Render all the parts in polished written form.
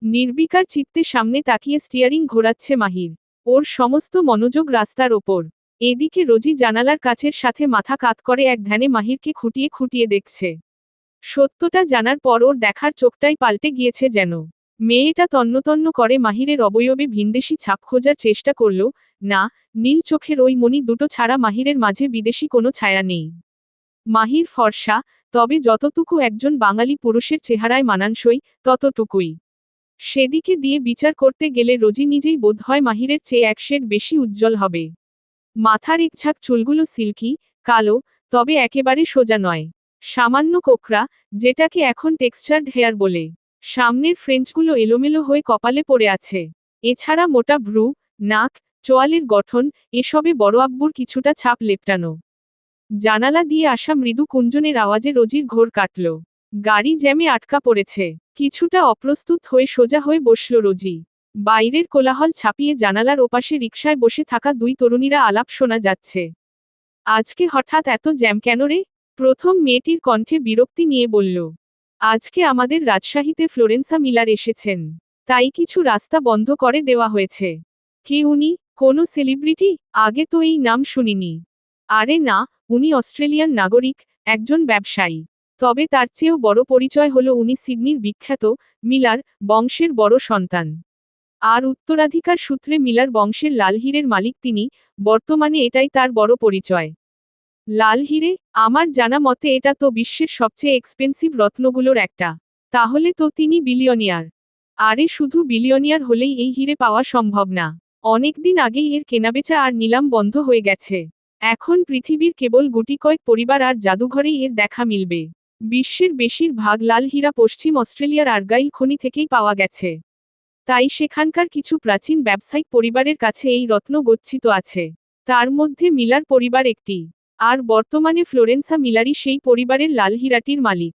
নির্বিকার চিত্তে সামনে তাকিয়ে স্টিয়ারিং ঘোরাচ্ছে মাহির। ওর সমস্ত মনোযোগ রাস্তার ওপর। এদিকে রোজি জানালার কাছের সাথে মাথা কাত করে এক ধ্যানে মাহিরকে খুঁটিয়ে খুঁটিয়ে দেখছে। সত্যটা জানার পর ওর দেখার চোখটাই পাল্টে গিয়েছে যেন। মেয়েটা তন্নতন্ন করে মাহিরের অবয়বে ভিনদেশি ছাপ খোঁজার চেষ্টা করল। না, নীল চোখের ওই মণি দুটো ছাড়া মাহিরের মাঝে বিদেশি কোনো ছায়া নেই। মাহির ফর্সা, তবে যতটুকু একজন বাঙালি পুরুষের চেহারায় মানানসই, ততটুকুই। সেদিকে দিয়ে বিচার করতে গেলে রোজি নিজেই বোধহয় মাহিরের চেয়ে এক শেড বেশি উজ্জ্বল হবে। মাথার একঝাঁক চুলগুলো সিল্কি, কালো, তবে একেবারে সোজা নয়। সামান্য কোকড়া, যেটাকে এখন টেক্সচার্ড হেয়ার বলে। সামনের ফ্রেঞ্চগুলো এলোমেলো হয়ে কপালে পড়ে আছে। এছাড়া মোটা ভ্রু, নাক, চোয়ালের গঠন, এসবে বড় আব্বুর কিছুটা ছাপ লেপটানো। জানালা দিয়ে আসা মৃদু কুঞ্জনের আওয়াজে রোজির ঘোর কাটল। গাড়ি জ্যামে আটকা পড়েছে। কিছুটা অপ্রস্তুত হয়ে সোজা হয়ে বসল রোজি। বাইরের কোলাহল ছাপিয়ে জানালার ওপাশে রিকশায় বসে থাকা দুই তরুণীরা আলাপ শোনা যাচ্ছে। আজকে হঠাৎ এত জ্যাম কেন রে? প্রথম মেয়েটির কণ্ঠে বিরক্তি নিয়ে বলল। আজকে আমাদের রাজশাহীতে ফ্লোরেন্সা মিলার এসেছেন। তাই কিছু রাস্তা বন্ধ করে দেওয়া হয়েছে। কে উনি? কোনো সেলিব্রিটি? আগে তো এই নাম শুনিনি। আরে না, উনি অস্ট্রেলিয়ান নাগরিক, একজন ব্যবসায়ী। তবে তার চেয়েও বড় পরিচয় হলো উনি সিডনির বিখ্যাত মিলার বংশের বড় সন্তান। আর উত্তরাধিকার সূত্রে মিলার বংশের লাল হীরের মালিক তিনি। বর্তমানে এটাই তার বড় পরিচয়। লাল হীরে? আমার জানা মতে এটা তো বিশ্বের সবচেয়ে এক্সপেন্সিভ রত্নগুলোর একটা। তাহলে তো তিনি বিলিয়নিয়ার। আরে শুধু বিলিয়নিয়ার হলেই এই হীরে পাওয়া সম্ভব না। অনেকদিন আগেই এর কেনাবেচা আর নিলাম বন্ধ হয়ে গেছে। এখন পৃথিবীর কেবল গুটিকয়েক পরিবার আর জাদুঘরেই এর দেখা মিলবে। বিশ্বের বেশিরভাগ লাল হীরা পশ্চিম অস্ট্রেলিয়ার আর্গাইল খনি থেকেই পাওয়া গেছে। তাই সেখানকার কিছু প্রাচীন ব্যবসায়িক পরিবারের কাছে এই রত্ন গচ্ছিত আছে। তার মধ্যে মিলার পরিবার একটি। আর বর্তমানে ফ্লোরেন্সা মিলারই সেই পরিবারের লাল হীরাটির মালিক।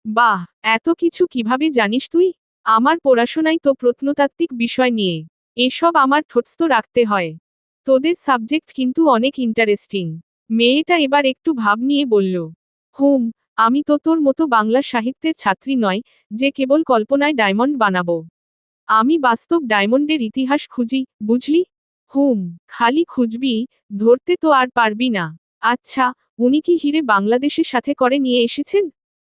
বাহ, এত কিছু কিভাবে জানিস তুই? আমার পড়াশোনাই তো প্রত্নতাত্ত্বিক বিষয় নিয়ে। এসব আমার ঠোঁটস্থ রাখতে হয়। তোদের সাবজেক্ট কিন্তু অনেক ইন্টারেস্টিং। মেয়েটা এবার একটু ভাব নিয়ে বলল। আমি তো তোর মতো বাংলা সাহিত্যের ছাত্রী নয়, যে কেবল কল্পনায় ডায়মন্ড বানাবো। আমি বাস্তব ডায়মন্ডের ইতিহাস খুঁজি, বুঝলি? খালি খুঁজবি, ধরতে তো আর পারবি না। আচ্ছা, উনি কি হীরে বাংলাদেশের সাথে করে নিয়ে এসেছেন?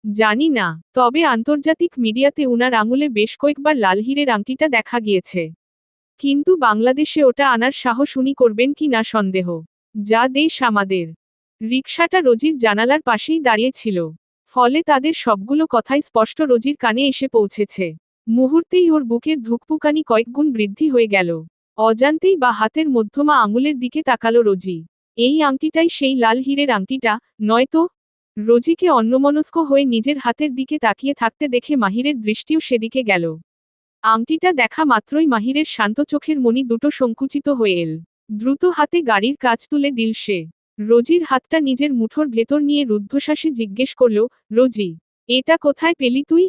জানি না, তবে আন্তর্জাতিক মিডিয়াতে উনার আঙুলে বেশ কয়েকবার লাল হীরের আংটিটা দেখা গিয়েছে। কিন্তু বাংলাদেশে ওটা আনার সাহস উনি করবেন কি না সন্দেহ। যা দেশ আমাদের। রিকশাটা রোজির জানালার পাশেই দাঁড়িয়ে ছিল। ফলে তাদের সবগুলো কথাই স্পষ্ট রোজির কানে এসে পৌঁছেছে। মুহূর্তেই ওর বুকের ধুকপুকানি কয়েকগুণ বৃদ্ধি হয়ে গেল। অজান্তেই বা হাতের মধ্যমা আঙুলের দিকে তাকালো রোজি। এই আংটিটাই সেই লাল হীরের আংটিটা, নয়তো? রোজিকে অন্যমনস্ক হয়ে নিজের হাতের দিকে তাকিয়ে থাকতে দেখে মাহিরের দৃষ্টিও সেদিকে গেল। আংটিটা দেখা মাত্রই মাহিরের শান্ত চোখের মণি দুটো সংকুচিত হয়ে এল। দ্রুত হাতে গাড়ির কাজ তুলে দিল সে। রোজির হাতটা নিজের মুঠোর ভেতর নিয়ে রুদ্ধশ্বাসে জিজ্ঞেস করল, রোজি, এটা কোথায় পেলি তুই?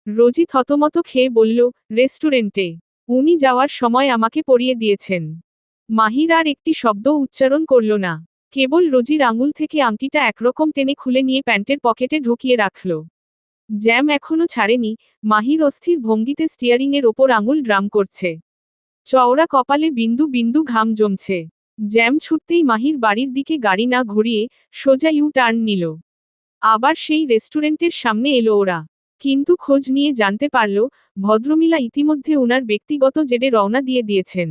রোজি থতমত খেয়ে বলল, রেস্টুরেন্টে। উনি যাওয়ার সময় আমাকে পরিয়ে দিয়েছেন। মাহির আর একটি শব্দ উচ্চারণ করল না। কেবল রোজির আঙুল থেকে আংটিটা একরকম টেনে খুলে নিয়ে প্যান্টের পকেটে ঢুকিয়ে রাখল। জ্যাম এখনো ছাড়েনি। মাহির অস্থির ভঙ্গিতে স্টিয়ারিংয়ের ওপর আঙুল ড্রাম করছে। চওড়া কপালে বিন্দু বিন্দু ঘাম জমছে। জ্যাম ছুটতেই মাহির বাড়ির দিকে গাড়ি না ঘুরিয়ে সোজা ইউ টার্ন নিল। আবার সেই রেস্টুরেন্টের সামনে এলো ওরা। কিন্তু খোঁজ নিয়ে জানতে পারল, ভদ্রমিলা ইতিমধ্যে উনার ব্যক্তিগত জেডে রওনা দিয়ে দিয়েছেন।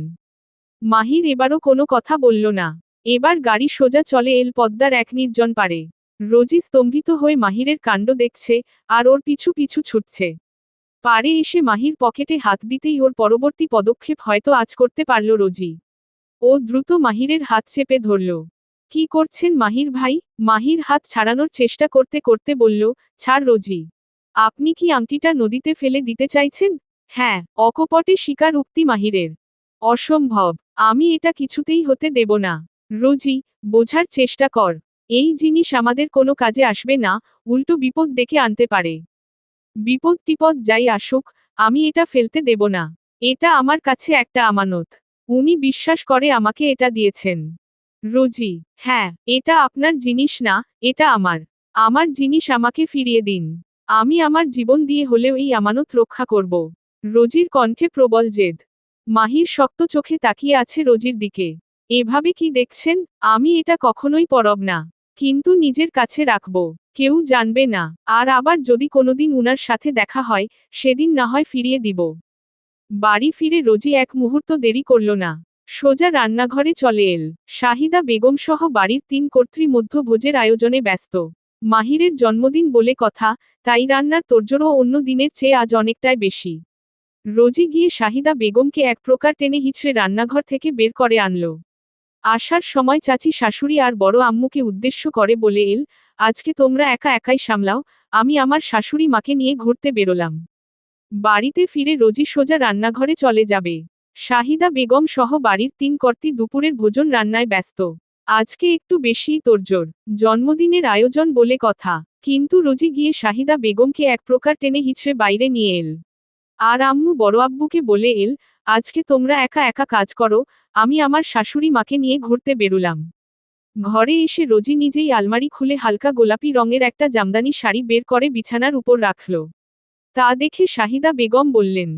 মাহির এবারও কোনো কথা বলল না। এবার গাড়ি সোজা চলে এল পদ্মার এক নির্জন পারে। রোজি স্তম্ভিত হয়ে মাহিরের কাণ্ড দেখছে, আর ওর পিছু পিছু ছুটছে। পারে এসে মাহির পকেটে হাত দিতেই ওর পরবর্তী পদক্ষেপ হয়তো আজ করতে পারল রোজি। ও দ্রুত মাহিরের হাত চেপে ধরল। কি করছেন মাহির ভাই? মাহির হাত ছাড়ানোর চেষ্টা করতে করতে বলল, ছাড় রোজি। আপনি কি আংটিটা নদীতে ফেলে দিতে চাইছেন? হ্যাঁ, অকপটে স্বীকার উক্তি মাহিরের। অসম্ভব, আমি এটা কিছুতেই হতে দেব না। রোজি, বোঝার চেষ্টা কর। এই জিনিস আমাদের কোনো কাজে আসবে না, উল্টো বিপদ ডেকে আনতে পারে। বিপদ টিপদ যাই আসুক, আমি এটা ফেলতে দেব না। এটা আমার কাছে একটা আমানত। উনি বিশ্বাস করে আমাকে এটা দিয়েছেন। রোজি, হ্যাঁ, এটা আপনার জিনিস না, এটা আমার। আমার জিনিস আমাকে ফিরিয়ে দিন। আমি আমার জীবন দিয়ে হলেও এই আমানত রক্ষা করব। রোজির কণ্ঠে প্রবল জেদ। মাহির শক্ত চোখে তাকিয়ে আছে রোজির দিকে। এভাবে কি দেখছেন? আমি এটা কখনোই পরব না। কিন্তু নিজের কাছে রাখব। কেউ জানবে না। আর আবার যদি কোনোদিন উনার সাথে দেখা হয়, সেদিন না হয় ফিরিয়ে দিব। বাড়ি ফিরে রোজি এক মুহূর্ত দেরি করল না। সোজা রান্নাঘরে চলে এল। শাহিদা বেগম সহ বাড়ির 3 কর্ত্রী মধ্যভোজের আয়োজনে ব্যস্ত। মাহিরের জন্মদিন বলে কথা, তাই রান্নার তোড়জোড়ও অন্য দিনের চেয়ে আজ অনেকটাই বেশি। রোজি গিয়ে শাহিদা বেগমকে এক প্রকার টেনে হিচড়ে রান্নাঘর থেকে বের করে আনল। আসার সময় চাচি শাশুড়ি আর বড় আম্মুকে উদ্দেশ্য করে বলে এল, আজকে তোমরা একা একাই সামলাও, আমি আমার শাশুড়ি মাকে নিয়ে ঘুরতে বেরোলাম। বাড়িতে ফিরে রোজি সোজা রান্নাঘরে চলে যাবে। শাহিদা বেগম সহ বাড়ির 3 কর্ত্রী দুপুরের ভোজন রান্নায় ব্যস্ত। আজকে একটু বেশিই তোড়জোড়। জন্মদিনের আয়োজন বলে কথা। কিন্তু রোজি গিয়ে শাহিদা বেগমকে এক প্রকার টেনে হিচড়ে বাইরে নিয়ে এল। আর আম্মু বড় আব্বুকে বলে এল, আজকে তোমরা একা একা কাজ করো, আমি আমার শাশুড়ি মাকে নিয়ে ঘুরতে বেরুলাম। ঘরে এসে রোজি নিজেই আলমারি খুলে হালকা গোলাপি রঙের একটা জামদানি শাড়ি বের করে বিছানার উপর রাখল। তা দেখে শাহিদা বেগম বললেন,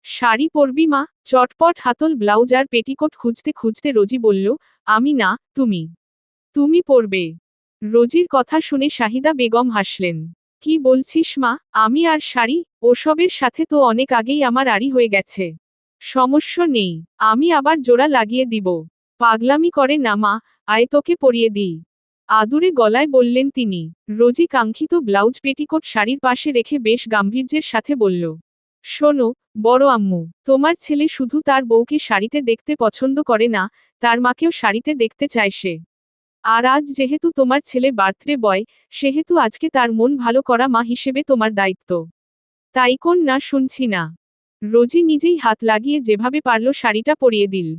শাড়ি পরবি মা? চটপট হাতল ব্লাউজ আর পেটিকোট খুঁজতে খুঁজতে রোজি বলল, আমি না, তুমি। তুমি পরবে। রোজির কথা শুনে শাহিদা বেগম হাসলেন। কি বলছিস মা, আমি আর শাড়ি? ওসবের সাথে তো অনেক আগেই আমার আড়ি হয়ে গেছে। সমস্যা নেই, আমি আবার জোড়া লাগিয়ে দিব। পাগলামি করে না মা, আয় তোকে পরিয়ে দিই। আদুরে গলায় বললেন তিনি। রোজি কাঙ্ক্ষিত ব্লাউজ পেটিকোট শাড়ির পাশে রেখে বেশ গাম্ভীর্যের সাথে বলল, শোনো, বড় আম্মু, তোমার ছেলে শুধু তার বউকে শাড়িতে দেখতে পছন্দ করে না, তার মাকেও শাড়িতে দেখতে চায় সে। আর আজ যেহেতু তোমার ছেলে বার্থডে বয়, সেহেতু আজকে তার মন ভালো করা মা হিসেবে তোমার দায়িত্ব। তাই কোন না শুনছি না। রোজি নিজেই হাত লাগিয়ে যেভাবে পারল শাড়িটা পরিয়ে দিল।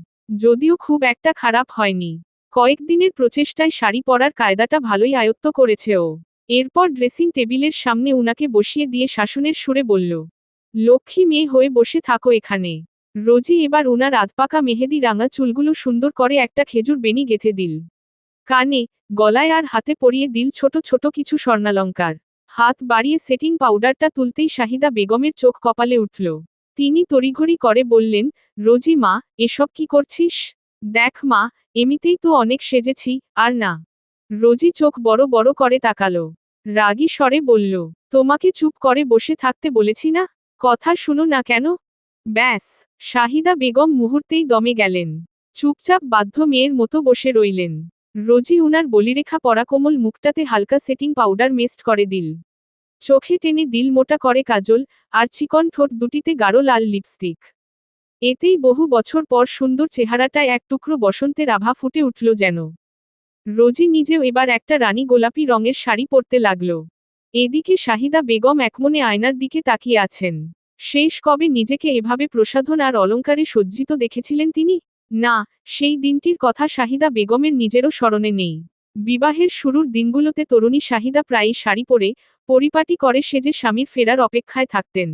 যদিও খুব একটা খারাপ হয়নি। কয়েকদিনের প্রচেষ্টায় শাড়ি পরার কায়দাটা ভালোই আয়ত্ত করেছে ও। এরপর ড্রেসিং টেবিলের সামনে উনাকে বসিয়ে দিয়ে শাসনের সুরে বলল, লক্ষ্মী মেয়ে হয়ে বসে থাকো এখানে। রোজি এবার উনার আধপাকা মেহেদি রাঙা চুলগুলো সুন্দর করে একটা খেজুর বেনি গেঁথে দিল। কানে, গলায় আর হাতে পরিয়ে দিল ছোট ছোট কিছু স্বর্ণালঙ্কার। হাত বাড়িয়ে সেটিং পাউডারটা তুলতেই শাহিদা বেগমের চোখ কপালে উঠল। তিনি তড়িঘড়ি করে বললেন, রোজি মা, এসব কি করছিস? দেখ মা, এমনিতেই তো অনেক সেজেছি, আর না। রোজি চোখ বড় বড় করে তাকালো। রাগী স্বরে বলল, তোমাকে চুপ করে বসে থাকতে বলেছি না? কথা শুনো না কেন? ব্যাস। শাহিদা বেগম মুহূর্তেই দমে গেলেন। চুপচাপ বাধ্য মেয়ের মতো বসে রইলেন। রোজি উনার বলিরেখা পরা কোমল মুখটাতে হালকা সেটিং পাউডার মেস্ট করে দিল। চোখে টেনে দিল মোটা করে কাজল, আর চিকন ঠোঁট দুটিতে গাঢ় লাল লিপস্টিক। এতেই বহু বছর পর সুন্দর চেহারাটায় এক টুকরো বসন্তের আভা ফুটে উঠল যেন। রোজি নিজেও এবার একটা রানী গোলাপি রঙের শাড়ি পরতে লাগল। এদিকে শাহিদা বেগম একমনে আয়নার দিকে তাকিয়ে আছেন। শেষ কবে নিজেকে এভাবে প্রসাধন আর অলংকারে সজ্জিত দেখেছিলেন তিনি? না, সেই দিনটির কথা শাহিদা বেগমের নিজেরও স্মরণে নেই। বিবাহের শুরুর দিনগুলোতে তরুণী শাহিদা প্রায়ই শাড়ি পরে, পরিপাটি করে সেজে স্বামীর ফেরার অপেক্ষায় থাকতেন।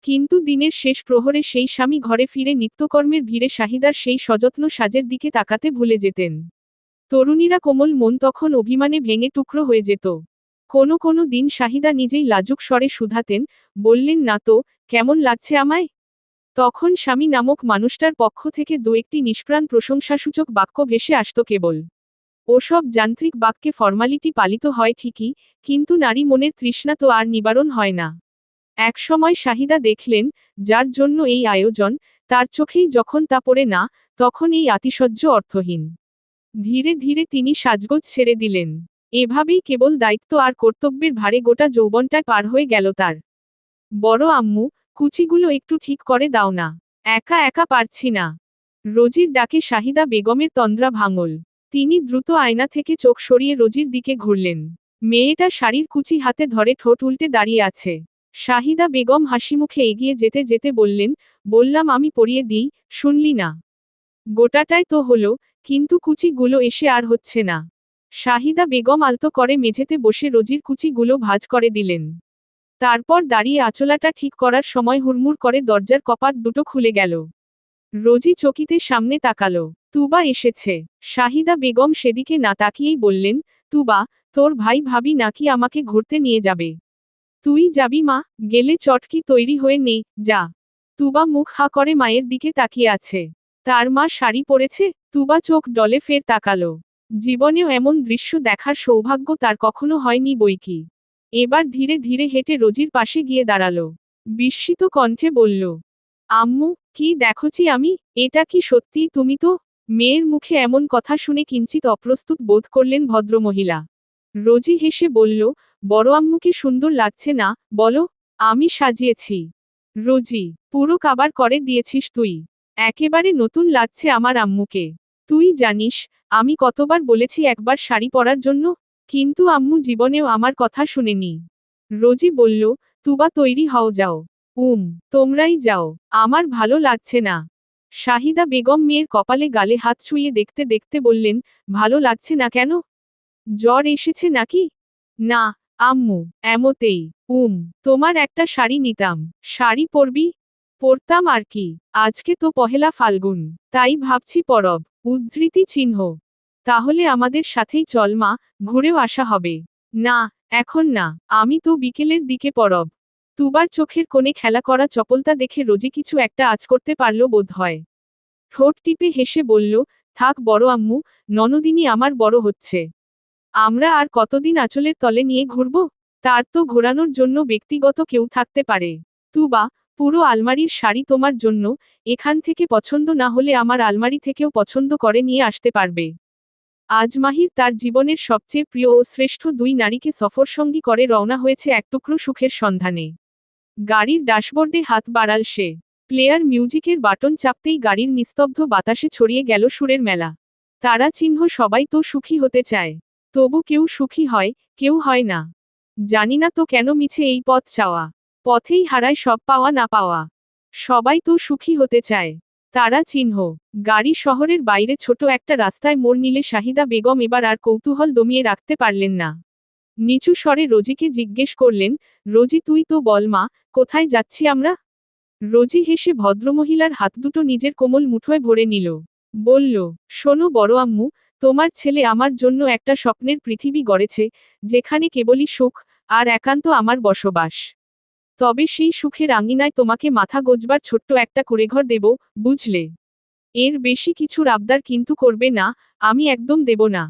কিন্তু দিনের শেষ প্রহরে সেই স্বামী ঘরে ফিরে নিত্যকর্মের ভিড়ে শাহিদার সেই সযত্ন সাজের দিকে তাকাতে ভুলে যেতেন। তরুণীরা কোমল মন তখন অভিমানে ভেঙে টুকরো হয়ে যেত। কোনো কোনো দিন শাহিদা নিজেই লাজুক স্বরে শুধাতেন, বললেন না তো, কেমন লাগছে আমায়? তখন স্বামী নামক মানুষটার পক্ষ থেকে দু একটি নিষ্প্রাণ প্রশংসাসূচক বাক্য ভেসে আসত কেবল। ওসব যান্ত্রিক বাক্যে ফর্মালিটি পালিত হয় ঠিকই, কিন্তু নারী মনের তৃষ্ণা তো আর নিবারণ হয় না। একসময় শাহিদা দেখলেন, যার জন্য এই আয়োজন, তার চোখেই যখন তা পড়ে না, তখন এই আতিশয্য অর্থহীন। ধীরে ধীরে তিনি সাজগোজ ছেড়ে দিলেন। এভাবেই কেবল দায়িত্ব আর কর্তব্যের ভারে গোটা যৌবনটায় পার হয়ে গেল তার। বড় আম্মু, কুচিগুলো একটু ঠিক করে দাও না। একা একা পারছি না। রোজির ডাকে শাহিদা বেগমের তন্দ্রা ভাঙল। তিনি দ্রুত আয়না থেকে চোখ সরিয়ে রোজির দিকে ঘুরলেন। মেয়েটা শাড়ির কুচি হাতে ধরে ঠোঁট উল্টে দাঁড়িয়ে আছে। শাহিদা বেগম হাসিমুখে এগিয়ে যেতে যেতে বললেন, বললাম আমি পরিয়ে দিই, শুনলি না? গোটাটাই তো হলো, কিন্তু কুচিগুলো এসে আর হচ্ছে না। শাহিদা বেগম আলতো করে মেঝেতে বসে রোজির কুচিগুলো ভাঁজ করে দিলেন। তারপর দাঁড়িয়ে আঁচলাটা ঠিক করার সময় হুড়মুড় করে দরজার কপাট দুটো খুলে গেল। রোজি চকিতে সামনে তাকালো। তুবা এসেছে। শাহিদা বেগম সেদিকে না তাকিয়েই বললেন, তুবা, তোর ভাই ভাবি নাকি আমাকে ঘুরতে নিয়ে যাবে? তুই যাবি মা? গেলে চটকি তৈরি হয়ে নে, যা। তুবা মুখ হা করে মায়ের দিকে তাকিয়ে আছে। তার মা শাড়ি পরেছে। তুবা চোখ ডলে ফের তাকালো। জীবনেও এমন দৃশ্য দেখার সৌভাগ্য তার কখনো হয়নি বইকি। এবার ধীরে ধীরে হেঁটে রোজির পাশে গিয়ে দাঁড়ালো। বিস্মিত কণ্ঠে বলল, আম্মু, কি দেখছি আমি? এটা কি সত্যিই তুমি? তো মেয়ের মুখে এমন কথা শুনে কিঞ্চিত অপ্রস্তুত বোধ করলেন ভদ্রমহিলা। রোজি হেসে বলল, বড় আম্মুকে সুন্দর লাগছে না, বলো? আমি সাজিয়েছি। রোজি, পুরো কাবার করে দিয়েছিস তুই। একেবারে নতুন লাগছে আমার আম্মুকে। তুই জানিস, আমি কতবার বলেছি একবার শাড়ি পরার জন্য, কিন্তু আম্মু জীবনেও আমার কথা শুনেনি। রোজি বলল, তুবা তৈরি হও, যাও। তোমরাই যাও, আমার ভালো লাগছে না। শাহিদা বেগম মেয়ের কপালে গালে হাত ছুঁয়ে দেখতে দেখতে বললেন, ভালো লাগছে না কেন? জ্বর এসেছে নাকি? না, আম্মু, এমতেই। তোমার একটা শাড়ি নিতাম। শাড়ি পরবি? পরতাম আর কি, আজকে তো পহেলা ফাল্গুন, তাই ভাবছি পরব। উদ্ধৃতি চিহ্ন। তাহলে আমাদের সাথেই চল মা, ঘুরেও আসা হবে। না, এখন না, আমি তো বিকেলের দিকে পরব। তুবার চোখের কোণে খেলা করা চপলতা দেখে রোজি কিছু একটা আঁচ করতে পারল বোধ হয়। ঠোঁট টিপে হেসে বলল, থাক বড় আম্মু, ননদিনী আমার বড় হচ্ছে। আমরা আর কতদিন আঁচলের তলে নিয়ে ঘুরব? তার তো ঘোরানোর জন্য ব্যক্তিগত কেউ থাকতে পারে। তুবা, পুরো আলমারির শাড়ি তোমার জন্য, এখান থেকে পছন্দ না হলে আমার আলমারি থেকেও পছন্দ করে নিয়ে আসতে পারবে। আজ মাহির তার জীবনের সবচেয়ে প্রিয় ও শ্রেষ্ঠ দুই নারীকে সফরসঙ্গী করে রওনা হয়েছে এক টুকরো সুখের সন্ধানে। গাড়ির ড্যাশবোর্ডে হাত বাড়াল সে। প্লেয়ার মিউজিকের বাটন চাপতেই গাড়ির নিস্তব্ধ বাতাসে ছড়িয়ে গেল সুরের মেলা। তারা চিহ্ন সবাই তো সুখী হতে চায়। তবু কেউ সুখী হয়, কেউ হয় না। জানি না তো কেন মিছে এই পথ চাওয়া। পথেই হারায় সব পাওয়া না পাওয়া। সবাই তো সুখী হতে চায়। তারা চিহ্ন। গাড়ি শহরের বাইরে ছোট একটা রাস্তায় মোড় নিলে শাহিদা বেগম এবার আর কৌতূহল দমিয়ে রাখতে পারলেন না। নিচু স্বরে রোজিকে জিজ্ঞেস করলেন, রোজি তুই তো বল মা, কোথায় যাচ্ছি আমরা? রোজি হেসে ভদ্রমহিলার হাত দুটো নিজের কোমল মুঠোয় ভরে নিল। বলল, শোনো বড় আম্মু, তোমার ছেলে আমার জন্য একটা স্বপ্নের পৃথিবী গড়েছে, যেখানে কেবলই সুখ আর একান্ত আমার বসবাস। তবে সেই সুখের আঙিনায় তোমাকে মাথা গোজবার ছোট্ট একটা কুঁড়েঘর দেব, বুঝলে? এর বেশি কিছুর আবদার কিন্তু করবে না, আমি একদম দেব না।